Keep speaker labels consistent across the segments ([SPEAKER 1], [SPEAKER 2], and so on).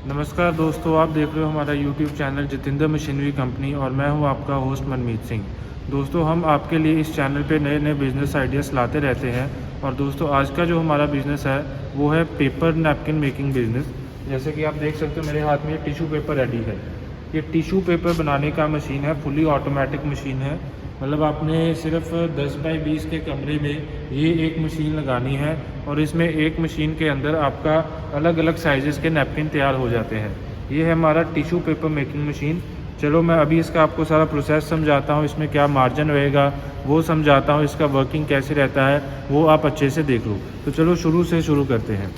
[SPEAKER 1] नमस्कार दोस्तों, आप देख रहे हो हमारा YouTube channel Jitendra machinery company और मैं हूं आपका होस्ट मनमीत सिंह। दोस्तों, हम आपके लिए इस चैनल पे नए नए बिज़नेस आइडियाज़ लाते रहते हैं। और दोस्तों, आज का जो हमारा बिज़नेस है वो है पेपर नैपकिन मेकिंग बिज़नेस। जैसे कि आप देख सकते हो मेरे हाथ में ये टिश्यू पेपर रेडी है। ये टिश्यू पेपर बनाने का मशीन है, फुली ऑटोमेटिक मशीन है। मतलब आपने सिर्फ 10 बाई 20 के कमरे में ये एक मशीन लगानी है और इसमें एक मशीन के अंदर आपका अलग अलग साइज़ेस के नैपकिन तैयार हो जाते हैं। ये है हमारा टिश्यू पेपर मेकिंग मशीन। चलो मैं अभी इसका आपको सारा प्रोसेस समझाता हूँ, इसमें क्या मार्जिन रहेगा वो समझाता हूँ, इसका वर्किंग कैसे रहता है वो आप अच्छे से देख लो। तो चलो शुरू से शुरू करते हैं।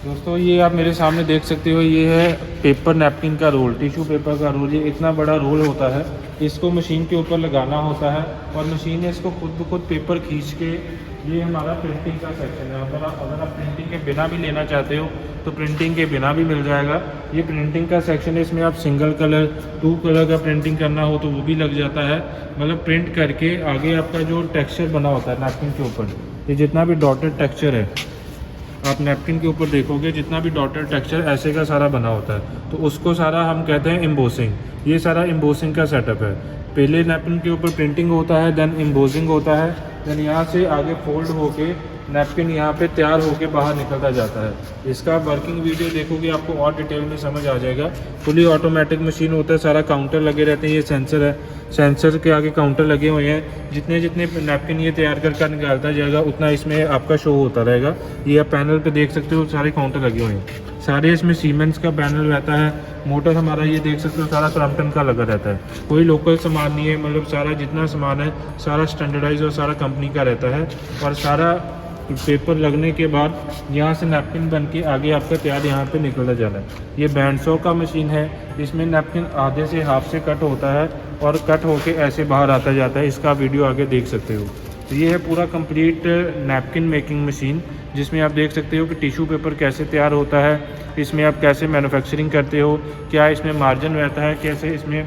[SPEAKER 1] दोस्तों, ये आप मेरे सामने देख सकते हो, ये है पेपर नैपकिन का रोल, टिश्यू पेपर का रोल। ये इतना बड़ा रोल होता है, इसको मशीन के ऊपर लगाना होता है और मशीन ने इसको खुद ब खुद पेपर खींच के, ये हमारा प्रिंटिंग का सेक्शन है। अगर आप प्रिंटिंग के बिना भी लेना चाहते हो तो प्रिंटिंग के बिना भी मिल जाएगा। ये प्रिंटिंग का सेक्शन है, इसमें आप सिंगल कलर 2 कलर का प्रिंटिंग करना हो तो वो भी लग जाता है। मतलब प्रिंट करके आगे आपका जो टेक्स्चर बना होता है नैपकिन के ऊपर, ये जितना भी डॉटेड टेक्स्चर है आप नैपकिन के ऊपर देखोगे, जितना भी डॉटेड टेक्सचर ऐसे का सारा बना होता है, तो उसको सारा हम कहते हैं एम्बोसिंग। ये सारा एम्बोसिंग का सेटअप है। पहले नैपकिन के ऊपर प्रिंटिंग होता है, देन एम्बोसिंग होता है, देन यहाँ से आगे फोल्ड होके नैपकिन यहाँ पे तैयार होके बाहर निकलता जाता है। इसका वर्किंग वीडियो देखोगे आपको और डिटेल में समझ आ जाएगा। फुली ऑटोमेटिक मशीन होता है, सारा काउंटर लगे रहते हैं। ये सेंसर है, सेंसर के आगे काउंटर लगे हुए हैं। जितने जितने नैपकिन ये तैयार कर निकालता जाएगा उतना इसमें आपका शो होता रहेगा। ये आप पैनल पे देख सकते हो, सारे काउंटर लगे हुए हैं। सारे इसमें सीमेंस का पैनल रहता है। मोटर हमारा ये देख सकते हो सारा क्रॉम्पटन का लगा रहता है, कोई लोकल सामान नहीं है। मतलब सारा जितना सामान है सारा स्टैंडर्डाइज और सारा कंपनी का रहता है। और सारा पेपर लगने के बाद यहाँ से नैपकिन बन के आगे आपका तैयार यहाँ पे निकलता जाना है। ये बैंड सॉ का मशीन है। इसमें नैपकिन आधे से हाफ से कट होता है और कट होके ऐसे बाहर आता जाता है। इसका वीडियो आगे देख सकते हो। तो ये है पूरा कंप्लीट नैपकिन मेकिंग मशीन, जिसमें आप देख सकते हो कि टिश्यू पेपर कैसे तैयार होता है, इसमें आप कैसे मैन्युफैक्चरिंग करते हो, क्या इसमें मार्जिन रहता है, कैसे इसमें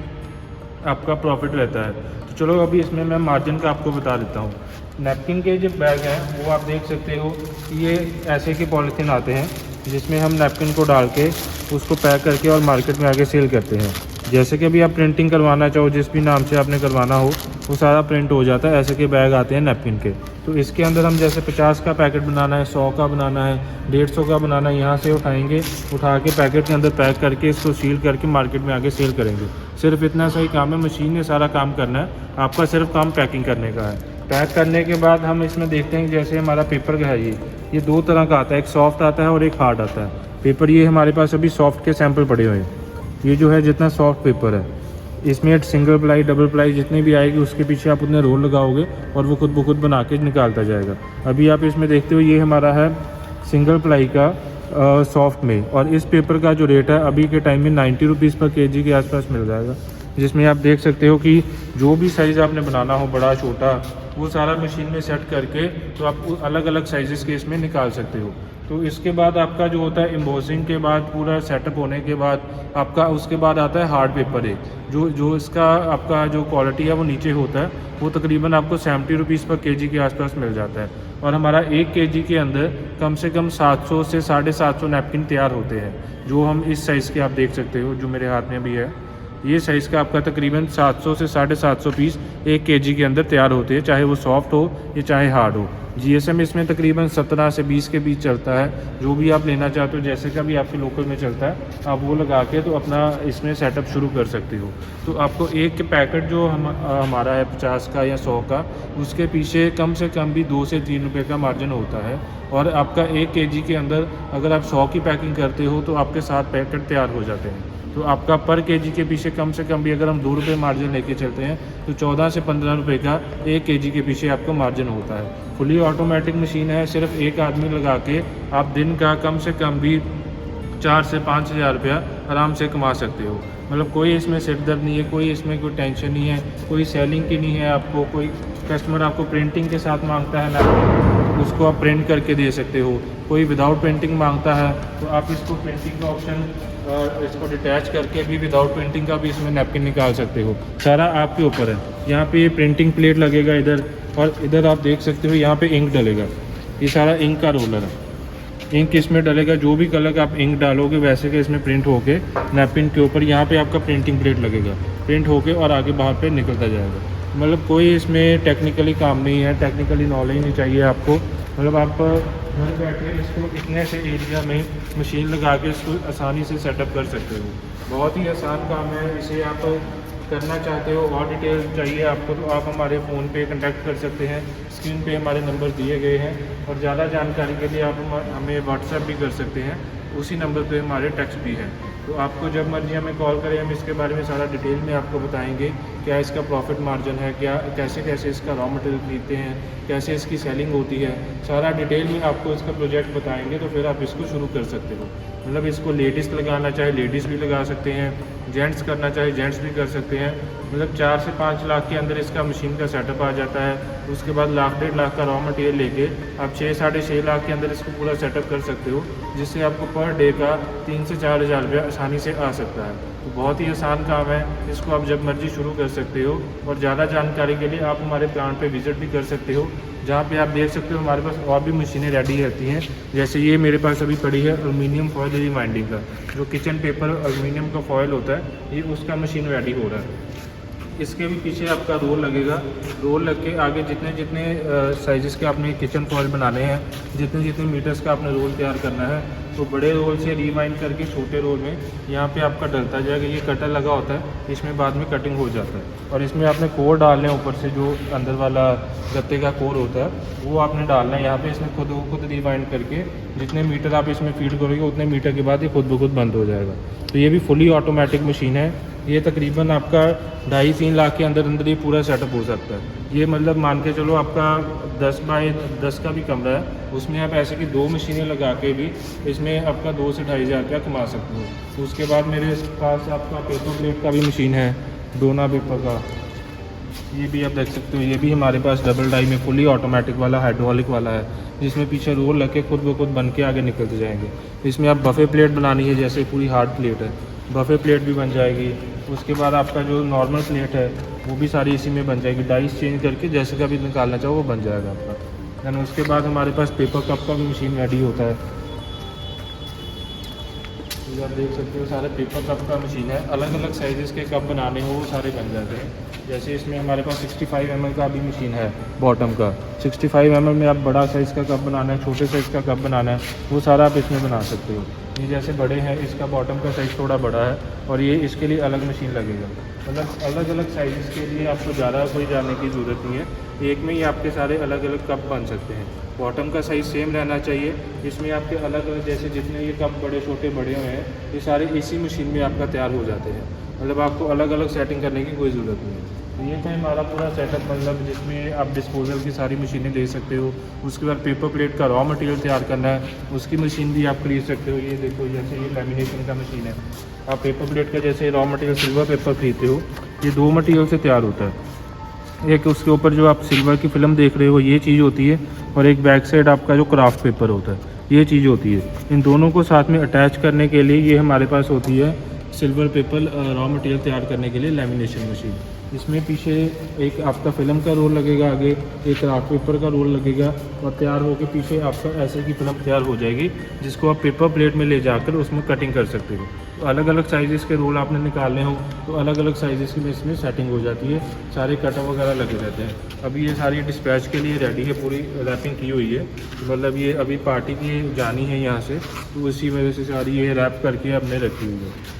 [SPEAKER 1] आपका प्रॉफिट रहता है। तो चलो अभी इसमें मैं मार्जिन का आपको बता देता हूँ। नैपकिन के जो बैग हैं वो आप देख सकते हो, ये ऐसे के पॉलीथीन आते हैं जिसमें हम नैपकिन को डाल के उसको पैक करके और मार्केट में आगे सेल करते हैं। जैसे कि अभी आप प्रिंटिंग करवाना चाहो, जिस भी नाम से आपने करवाना हो वो सारा प्रिंट हो जाता है। ऐसे के बैग आते हैं नैपकिन के। तो इसके अंदर हम जैसे 50 का पैकेट बनाना है, 100 का बनाना है, 150 का बनाना है, यहाँ से उठाएंगे, उठा के पैकेट के अंदर पैक करके इसको सील करके मार्केट में आगे सेल करेंगे। सिर्फ इतना सही काम है, मशीन ने सारा काम करना है, आपका सिर्फ काम पैकिंग करने का है। पैक करने के बाद हम इसमें देखते हैं जैसे हमारा पेपर का है, ये 2 तरह का आता है, एक सॉफ्ट आता है और एक हार्ड आता है पेपर। ये हमारे पास अभी सॉफ्ट के सैंपल पड़े हुए हैं। ये जो है जितना सॉफ्ट पेपर है, इसमें सिंगल प्लाई डबल प्लाई जितनी भी आएगी उसके पीछे आप उतने रोल लगाओगे और वो खुद ब खुद बना के निकालता जाएगा। अभी आप इसमें देखते हो ये हमारा है सिंगल प्लाई का सॉफ्ट में, और इस पेपर का जो रेट है अभी के टाइम में 90 रुपीज़ पर केजी के आसपास मिल जाएगा। जिसमें आप देख सकते हो कि जो भी साइज़ आपने बनाना हो, बड़ा छोटा, वो सारा मशीन में सेट करके तो आप अलग अलग साइज़ के इसमें निकाल सकते हो। तो इसके बाद आपका जो होता है एम्बोसिंग के बाद पूरा सेटअप होने के बाद आपका उसके बाद आता है हार्ड पेपर। एक जो इसका आपका जो क्वालिटी है वो नीचे होता है, वो तकरीबन आपको 70 रुपीज़ पर केजी के आसपास मिल जाता है। और हमारा 1 केजी के अंदर कम से कम 700 से 750 नैपकिन तैयार होते हैं। जो हम इस साइज़ के आप देख सकते हो, जो मेरे हाथ में भी है, ये साइज़ का आपका तकरीबन 700 से 750 पीस 1 केजी के अंदर तैयार होते हैं, चाहे वो सॉफ्ट हो या चाहे हार्ड हो। जीएसएम इसमें तकरीबन 17 से 20 के बीच चलता है। जो भी आप लेना चाहते हो, जैसे का भी आपके लोकल में चलता है, आप वो लगा के तो अपना इसमें सेटअप शुरू कर सकते हो। तो आपको एक पैकेट जो हमारा है 50 का या 100 का, उसके पीछे कम से कम भी 2 से 3 रुपये का मार्जिन होता है। और आपका 1 केजी के अंदर अगर आप 100 की पैकिंग करते हो तो आपके 7 पैकेट तैयार हो जाते हैं। तो आपका पर केजी के पीछे कम से कम भी अगर हम 2 रुपये मार्जिन लेके चलते हैं तो 14 से 15 रुपये का 1 केजी के पीछे आपको मार्जिन होता है। फुली ऑटोमेटिक मशीन है, सिर्फ एक आदमी लगा के आप दिन का कम से कम भी 4 से 5 हज़ार रुपया आराम से कमा सकते हो। मतलब कोई इसमें सिर दर्द नहीं है, कोई इसमें कोई टेंशन नहीं है, कोई सेलिंग की नहीं है, आपको कोई कस्टमर आपको प्रिंटिंग के साथ मांगता है नैपकिन, उसको आप प्रिंट करके दे सकते हो। कोई विदाउट प्रिंटिंग मांगता है तो आप इसको प्रिंटिंग का ऑप्शन इसको डिटैच करके भी विदाउट प्रिंटिंग का भी इसमें नैपकिन निकाल सकते हो। सारा आपके ऊपर है। यहाँ पे ये प्रिंटिंग प्लेट लगेगा इधर, और इधर आप देख सकते हो यहाँ पे इंक डलेगा। ये सारा इंक का रोलर है, इंक इसमें डलेगा। जो भी कलर का आप इंक डालोगे वैसे के इसमें प्रिंट होके नैपकिन के ऊपर यहाँ पे आपका प्रिंटिंग प्लेट लगेगा, प्रिंट होके और आगे बाहर पे निकलता जाएगा। मतलब कोई इसमें टेक्निकली काम नहीं है, टेक्निकली नॉलेज नहीं चाहिए आपको। मतलब आप घर बैठे इसको इतने से एरिया में मशीन लगा के इसको आसानी से सेटअप कर सकते हो। बहुत ही आसान काम है। इसे आप करना चाहते हो और डिटेल चाहिए आपको तो आप हमारे फ़ोन पे कांटेक्ट कर सकते हैं। स्क्रीन पे हमारे नंबर दिए गए हैं, और ज़्यादा जानकारी के लिए आप हमें व्हाट्सएप भी कर सकते हैं। उसी नंबर पे हमारे टेक्स्ट भी है। तो आपको जब मर्जी हमें कॉल करें, हम इसके बारे में सारा डिटेल में आपको बताएंगे। क्या इसका प्रॉफिट मार्जिन है, क्या कैसे कैसे इसका रॉ मटेरियल खरीदते हैं, कैसे इसकी सेलिंग होती है, सारा डिटेल में आपको इसका प्रोजेक्ट बताएंगे। तो फिर आप इसको शुरू कर सकते हो। मतलब इसको लेडीज़ लगाना चाहे लेडीज़ भी लगा सकते हैं, जेंट्स करना चाहे जेंट्स भी कर सकते हैं। मतलब 4 से 5 लाख के अंदर इसका मशीन का सेटअप आ जाता है। उसके बाद लाख 1.5 लाख का रॉ मटेरियल लेके आप 6 साढ़े 6 लाख के अंदर इसको पूरा सेटअप कर सकते हो, जिससे आपको पर डे का 3 से 4 हज़ार रुपया आसानी से आ सकता है। तो बहुत ही आसान काम है, इसको आप जब मर्जी शुरू कर सकते हो। और ज़्यादा जानकारी के लिए आप हमारे प्लांट पे विज़िट भी कर सकते हो, जहाँ पे आप देख सकते हो हमारे पास और भी मशीनें रेडी रहती हैं। जैसे ये मेरे पास अभी पड़ी है एल्युमिनियम फॉयल रिवाइंडिंग का, जो किचन पेपर एल्युमिनियम का फॉयल होता है, ये उसका मशीन रेडी हो रहा है। इसके भी पीछे आपका रोल लगेगा। रोल लग के आगे जितने जितने साइज़ के आपने किचन फॉयल बनाने हैं, जितने जितने मीटर्स का आपने रोल तैयार करना है, तो बड़े रोल से रिवाइंड करके छोटे रोल में यहाँ पे आपका डलता जाएगा। ये कटर लगा होता है, इसमें बाद में कटिंग हो जाता है। और इसमें आपने कोर डालने हैं ऊपर से, जो अंदर वाला गत्ते का कोर होता है वो आपने डालना है यहाँ पे। इसमें खुद रिवाइंड करके जितने मीटर आप इसमें फीड करोगे उतने मीटर के बाद ये खुद ब खुद बंद हो जाएगा। तो ये भी फुली ऑटोमेटिक मशीन है। ये तकरीबन आपका 2.5-3 लाख के अंदर अंदर ये पूरा सेटअप हो सकता है। ये मतलब मान के चलो आपका 10 बाई 10 का भी कमरा है, उसमें आप ऐसे की 2 मशीनें लगा के भी इसमें आपका 2 से 2.5 हज़ार रुपया कमा सकते हो। तो उसके बाद मेरे पास आपका पेपर प्लेट का भी मशीन है, डोना पेपर का। ये भी आप देख सकते हो, ये भी हमारे पास डबल डाई में फुली ऑटोमेटिक वाला हाइड्रोलिक वाला है, जिसमें पीछे रोल लग के खुद ब खुद बन के आगे निकलते जाएंगे। इसमें आप बफे प्लेट बनानी है, जैसे पूरी हार्ड प्लेट है, बफे प्लेट भी बन जाएगी। उसके बाद आपका जो नॉर्मल प्लेट है वो भी सारी इसी में बन जाएगी। डाइस चेंज करके जैसे का भी निकालना चाहो वो बन जाएगा आपका। दैन उसके बाद हमारे पास पेपर कप का भी मशीन रेडी होता है। तो आप देख सकते हो सारे पेपर कप का मशीन है। अलग अलग साइज़ के कप बनाने हो वो सारे बन जाते हैं। जैसे इसमें हमारे पास 65 ml का भी मशीन है बॉटम का। 65 ml में आप बड़ा साइज़ का कप बनाना है, छोटे साइज़ का कप बनाना है, वो सारा आप इसमें बना सकते हो। ये जैसे बड़े हैं, इसका बॉटम का साइज़ थोड़ा बड़ा है, और ये इसके लिए अलग मशीन लगेगा। मतलब अलग अलग साइज़ के लिए आपको ज़्यादा कोई जाने की ज़रूरत नहीं है। एक में ही आपके सारे अलग अलग कप बन सकते हैं। बॉटम का साइज़ सेम रहना चाहिए। इसमें आपके अलग अलग जैसे जितने ये कप बड़े छोटे बड़े हुए हैं, ये सारे इसी मशीन में आपका तैयार हो जाते हैं। मतलब आपको अलग अलग सेटिंग करने की कोई ज़रूरत नहीं है। तो ये था हमारा पूरा सेटअप, मतलब जिसमें आप डिस्पोजल की सारी मशीनें ले सकते हो। उसके बाद पेपर प्लेट का रॉ मटेरियल तैयार करना है, उसकी मशीन भी आप खरीद सकते हो। ये देखो, जैसे ये लैमिनेशन का मशीन है। आप पेपर प्लेट का जैसे रॉ मटेरियल सिल्वर पेपर खरीदते हो, ये 2 मटेरियल से तैयार होता है। एक उसके ऊपर जो आप सिल्वर की फिल्म देख रहे हो ये चीज़ होती है, और एक बैक साइड आपका जो क्राफ्ट पेपर होता है ये चीज़ होती है। इन दोनों को साथ में अटैच करने के लिए ये हमारे पास होती है सिल्वर पेपर रॉ मटेरियल तैयार करने के लिए लैमिनेशन मशीन। इसमें पीछे एक आपका फिल्म का रोल लगेगा, आगे एक क्राफ्ट पेपर का रोल लगेगा, और तैयार होकर पीछे आपका ऐसे की फिल्म तैयार हो जाएगी, जिसको आप पेपर प्लेट में ले जाकर उसमें कटिंग कर सकते हो। तो अलग अलग साइज़ के रोल आपने निकालने हो तो अलग अलग साइज़ की इसमें सेटिंग हो जाती है। सारे कटर वगैरह लगे रहते हैं। अभी ये सारी डिस्पैच के लिए रेडी है, पूरी रैपिंग की हुई है। तो मतलब ये अभी पार्टी की जानी है यहाँ से, तो इसी वजह से सारी ये रैप करके हमने रखी हुई है।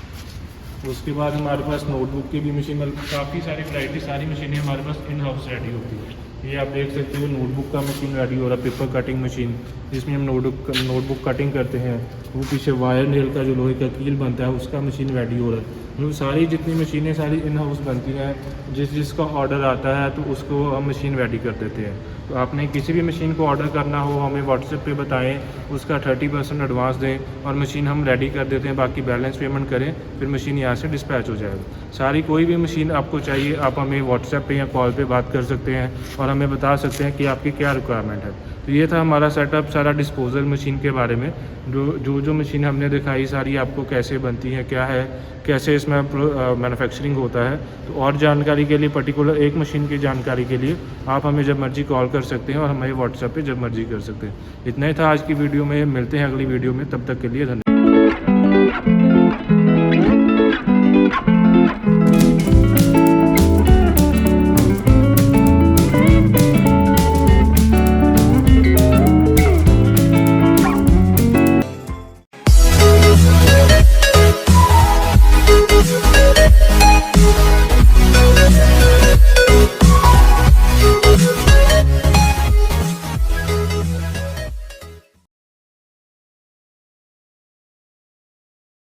[SPEAKER 1] उसके बाद हमारे पास नोटबुक की भी मशीन, काफ़ी सारी वैरायटी, सारी मशीनें हमारे पास इन हाउस रेडी होती है। ये आप देख सकते हो नोटबुक का मशीन रेडी हो रहा है, पेपर कटिंग मशीन, जिसमें हम नोटबुक कटिंग करते हैं। वो पीछे वायर नेल का जो लोहे का कील बनता है उसका मशीन रेडी हो रहा है। मतलब सारी जितनी मशीनें सारी इन हाउस बनती हैं, जिसका ऑर्डर आता है तो उसको हम मशीन रेडी कर देते हैं। तो आपने किसी भी मशीन को ऑर्डर करना हो हमें व्हाट्सएप पे बताएं, उसका 30% एडवांस दें और मशीन हम रेडी कर देते हैं, बाकी बैलेंस पेमेंट करें, फिर मशीन यहाँ से डिस्पैच हो जाएगा। सारी कोई भी मशीन आपको चाहिए आप हमें व्हाट्सएप पे या कॉल पे बात कर सकते हैं और हमें बता सकते हैं कि आपकी क्या रिक्वायरमेंट है। तो ये था हमारा सेटअप सारा डिस्पोजल मशीन के बारे में। जो मशीन हमने दिखाई सारी आपको कैसे बनती हैं, क्या है, कैसे इसमें मैन्युफैक्चरिंग होता है। तो और जानकारी के लिए, पर्टिकुलर एक मशीन की जानकारी के लिए आप हमें जब मर्जी कॉल कर सकते हैं और हमें व्हाट्सएप पे जब मर्जी कर सकते हैं। इतना ही था आज की वीडियो में, मिलते हैं अगली वीडियो में, तब तक के लिए धन्यवाद।